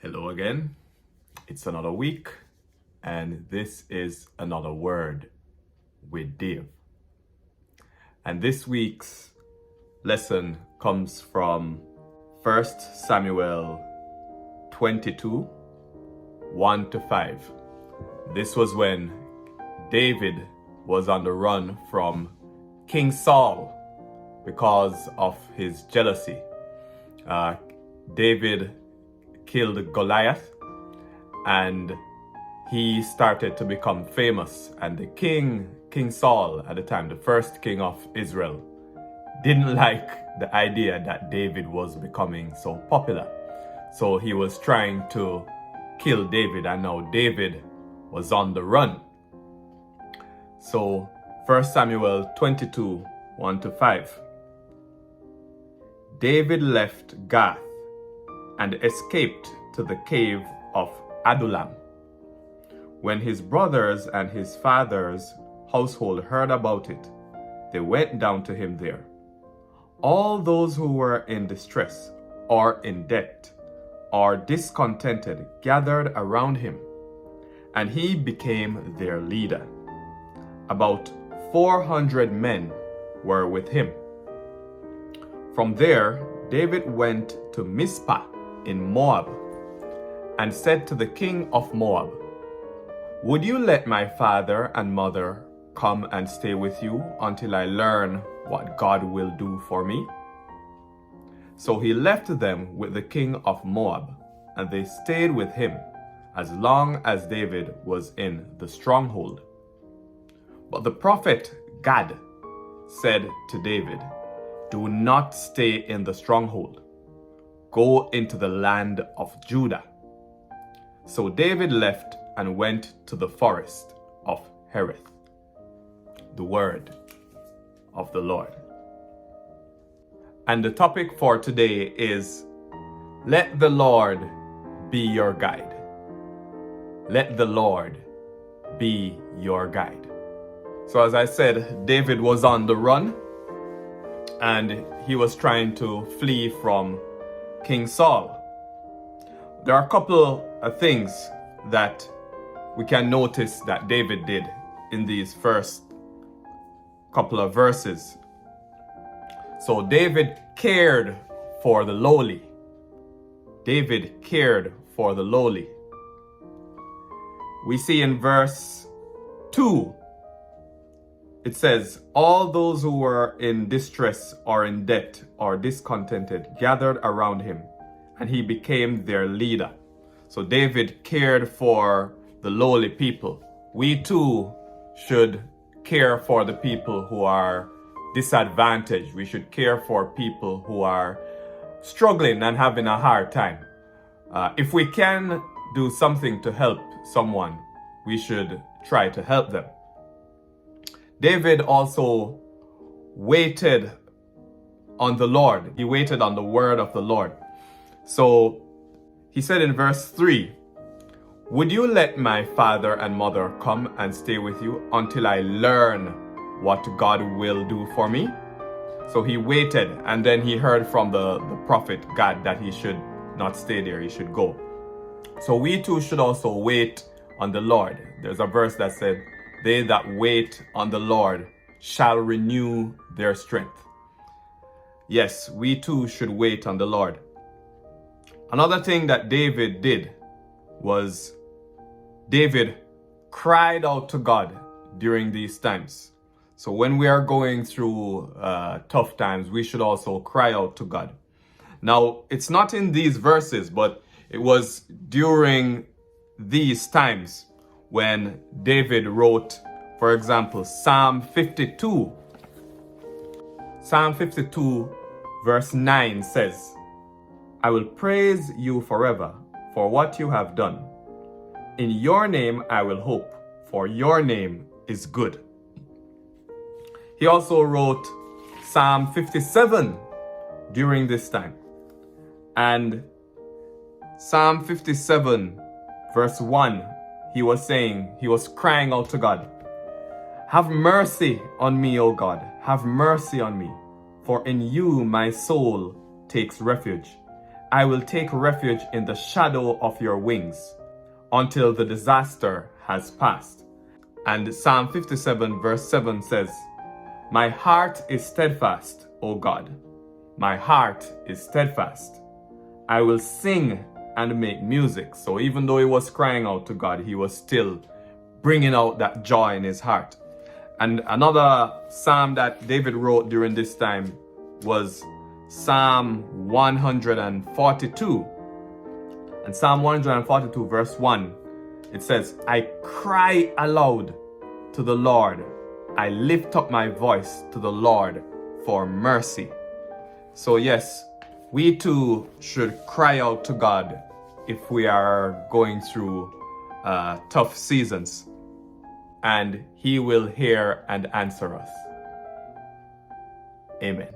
Hello again. It's another week, and this is another word with Dave. And this week's lesson comes from 1 Samuel 22, 1 to 5. This was when David was on the run from King Saul because of his jealousy. David killed Goliath, and he started to become famous. And the King Saul, at the time, the first king of Israel, didn't like the idea that David was becoming so popular. So he was trying to kill David, and now David was on the run. So 1 Samuel 22, 1 to 5. David left Garth and escaped to the cave of Adullam. When his brothers and his father's household heard about it, they went down to him there. All those who were in distress or in debt or discontented gathered around him, and he became their leader. About 400 men were with him. From there, David went to Mizpah in Moab, and said to the king of Moab, "Would you let my father and mother come and stay with you until I learn what God will do for me?" So he left them with the king of Moab, and they stayed with him as long as David was in the stronghold. But the prophet Gad said to David, "Do not stay in the stronghold. Go into the land of Judah." So David left and went to the forest of Hereth. The word of the Lord. And the topic for today is, let the Lord be your guide. Let the Lord be your guide. So as I said, David was on the run, and he was trying to flee from King Saul. There are a couple of things that we can notice that David did in these first couple of verses. So David cared for the lowly. David cared for the lowly. We see in verse 2, it says, all those who were in distress or in debt or discontented gathered around him, and he became their leader. So David cared for the lowly people. We too should care for the people who are disadvantaged. We should care for people who are struggling and having a hard time. If we can do something to help someone, we should try to help them. David also waited on the Lord. He waited on the word of the Lord. So he said in verse 3, "Would you let my father and mother come and stay with you until I learn what God will do for me?" So he waited, and then he heard from the prophet Gad that he should not stay there, he should go. So we too should also wait on the Lord. There's a verse that said, "They that wait on the Lord shall renew their strength." Yes, we too should wait on the Lord. Another thing that David did was David cried out to God during these times. So when we are going through tough times, we should also cry out to God. Now, it's not in these verses, but it was during these times when David wrote, for example, Psalm 52. Psalm 52 verse 9 says, "I will praise you forever for what you have done. In your name I will hope, for your name is good." He also wrote Psalm 57 during this time. And Psalm 57 verse 1, he was crying out to God, "Have mercy on me, O God, have mercy on me, for in you my soul takes refuge. I will take refuge in the shadow of your wings until the disaster has passed. And Psalm 57 verse 7 says, my heart is steadfast, O God. My heart is steadfast. I will sing and make music. So even though he was crying out to God, he was still bringing out that joy in his heart. And another psalm that David wrote during this time was Psalm 142. And Psalm 142 verse 1, it says, I cry aloud to the Lord. I lift up my voice to the Lord for mercy. So yes, we too should cry out to God if we are going through tough seasons, and he will hear and answer us. Amen.